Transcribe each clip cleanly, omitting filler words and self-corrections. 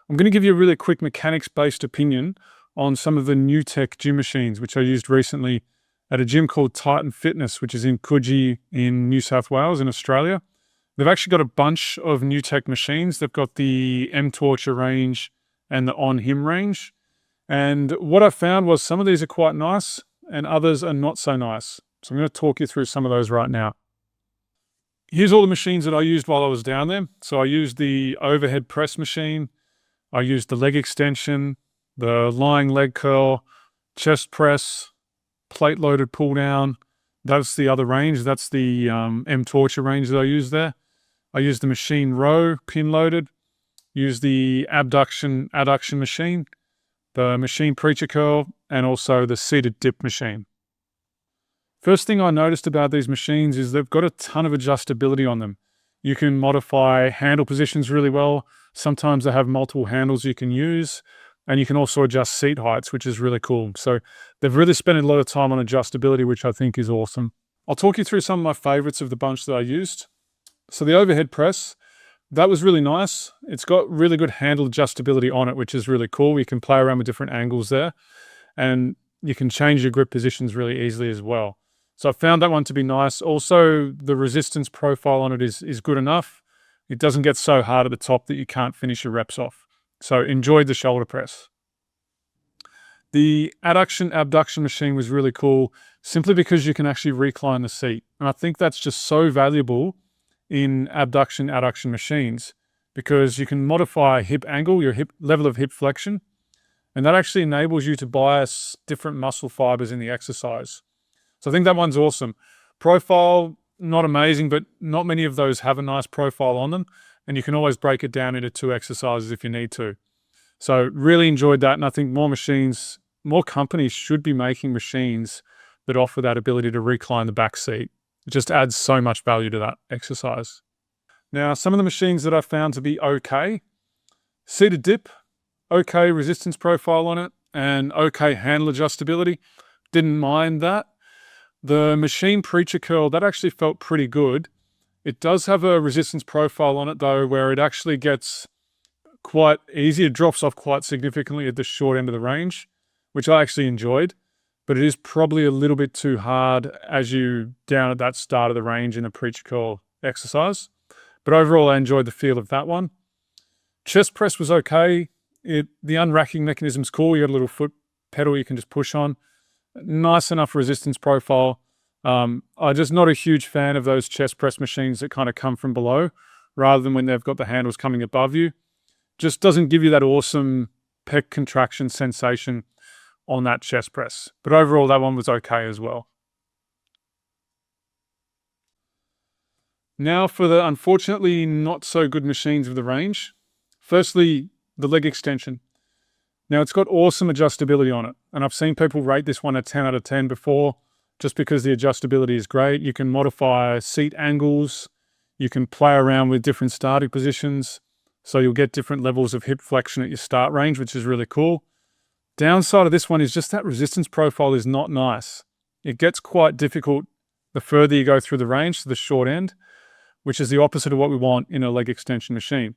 I'm going to give you a really quick mechanics-based opinion on some of the Newtech gym machines, which I used recently at a gym called Titan Fitness, which is in Coogee in New South Wales in Australia. They've actually got a bunch of Newtech machines. They've got the Mtorture range and the On Him range. And what I found was some of these are quite nice and others are not so nice. So I'm going to talk you through some of those right now. Here's all the machines that I used while I was down there. So I used the overhead press machine. I used the leg extension, the lying leg curl, chest press, plate loaded pull down. That's the other range. That's the Mtorture range that I used there. I used the Machine Row pin loaded, used the Abduction adduction machine, the Mtorture Curl, and also the Seated Dip machine. First thing I noticed about these machines is they've got a ton of adjustability on them. You can modify handle positions really well. Sometimes they have multiple handles you can use, and you can also adjust seat heights, which is really cool. So they've really spent a lot of time on adjustability, which I think is awesome. I'll talk you through some of my favorites of the bunch that I used. So the overhead press, that was really nice. It's got really good handle adjustability on it, which is really cool. You can play around with different angles there, and you can change your grip positions really easily as well. So I found that one to be nice. Also, the resistance profile on it is good enough. It doesn't get so hard at the top that you can't finish your reps off. So enjoyed the shoulder press. The abduction machine was really cool simply because you can actually recline the seat. And I think that's just so valuable in adduction machines because you can modify hip angle, your hip level of hip flexion, and that actually enables you to bias different muscle fibers in the exercise. So I think that one's awesome. Profile, not amazing, but not many of those have a nice profile on them. And you can always break it down into 2 exercises if you need to. So really enjoyed that. And I think more companies should be making machines that offer that ability to recline the back seat. It just adds so much value to that exercise. Now, some of the machines that I found to be okay. Seated dip, okay resistance profile on it, and okay handle adjustability. Didn't mind that. The Mtorture Curl, that actually felt pretty good. It does have a resistance profile on it though, where it actually gets quite easy. It drops off quite significantly at the short end of the range, which I actually enjoyed, but it is probably a little bit too hard as you down at that start of the range in a Mtorture Curl exercise. But overall, I enjoyed the feel of that one. Chest press was okay. The unracking mechanism's cool. You got a little foot pedal you can just push on. Nice enough resistance profile. I'm just not a huge fan of those chest press machines that kind of come from below rather than when they've got the handles coming above you. Just doesn't give you that awesome pec contraction sensation on that chest press. But overall, that one was okay as well. Now for the unfortunately not so good machines of the range. Firstly, the leg extension. Now it's got awesome adjustability on it. And I've seen people rate this one a 10 out of 10 before, just because the adjustability is great. You can modify seat angles. You can play around with different starting positions. So you'll get different levels of hip flexion at your start range, which is really cool. Downside of this one is just that resistance profile is not nice. It gets quite difficult the further you go through the range to the short end, which is the opposite of what we want in a leg extension machine.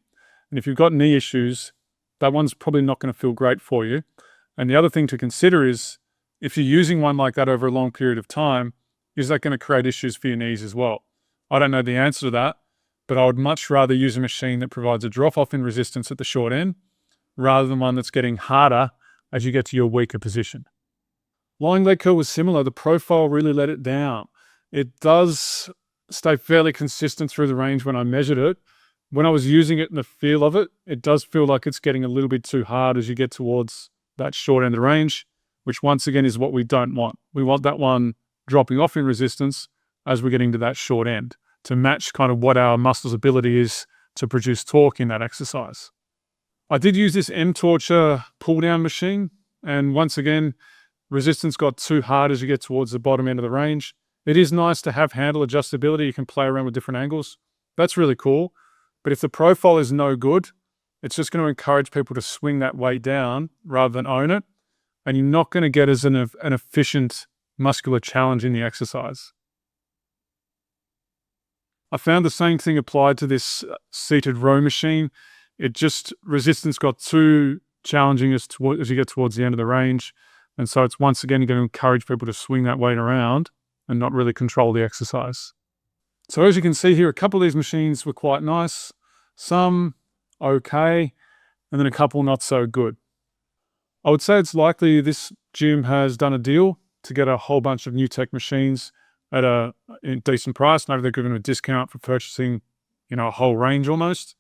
And if you've got knee issues, that one's probably not going to feel great for you. And the other thing to consider is if you're using one like that over a long period of time, is that going to create issues for your knees as well? I don't know the answer to that, but I would much rather use a machine that provides a drop-off in resistance at the short end rather than one that's getting harder as you get to your weaker position. Lying leg curl was similar. The profile really let it down. It does stay fairly consistent through the range when I measured it. When I was using it and the feel of it, it does feel like it's getting a little bit too hard as you get towards that short end of the range, which once again is what we don't want. We want that one dropping off in resistance as we're getting to that short end to match kind of what our muscles' ability is to produce torque in that exercise. I did use this Mtorture Pulldown machine, and once again, resistance got too hard as you get towards the bottom end of the range. It is nice to have handle adjustability. You can play around with different angles. That's really cool. But if the profile is no good, it's just going to encourage people to swing that weight down rather than own it. And you're not going to get as an efficient muscular challenge in the exercise. I found the same thing applied to this seated row machine. it just, resistance got too challenging as you get towards the end of the range. And so it's once again going to encourage people to swing that weight around and not really control the exercise. So as you can see here, a couple of these machines were quite nice, some okay, and then a couple not so good. I would say it's likely this gym has done a deal to get a whole bunch of Newtech machines at a decent price. Maybe they're giving a discount for purchasing, a whole range almost.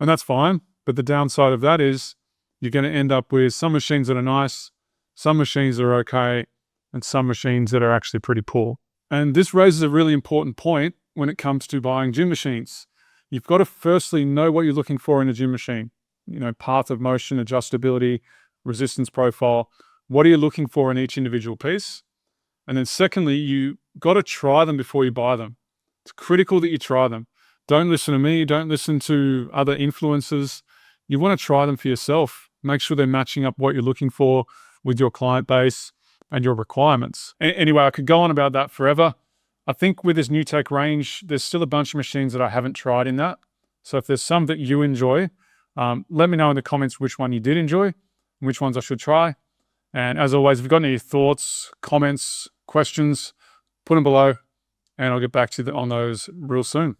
And that's fine. But the downside of that is you're going to end up with some machines that are nice, some machines that are okay, and some machines that are actually pretty poor. And this raises a really important point when it comes to buying gym machines. You've got to firstly know what you're looking for in a gym machine. Path of motion, adjustability, resistance profile. What are you looking for in each individual piece? And then secondly, you got to try them before you buy them. It's critical that you try them. Don't listen to me. Don't listen to other influencers. You want to try them for yourself. Make sure they're matching up what you're looking for with your client base and your requirements. Anyway, I could go on about that forever. I think with this Newtech range, there's still a bunch of machines that I haven't tried in that. So if there's some that you enjoy, let me know in the comments which one you did enjoy and which ones I should try. And as always, if you've got any thoughts, comments, questions, put them below and I'll get back to you on those real soon.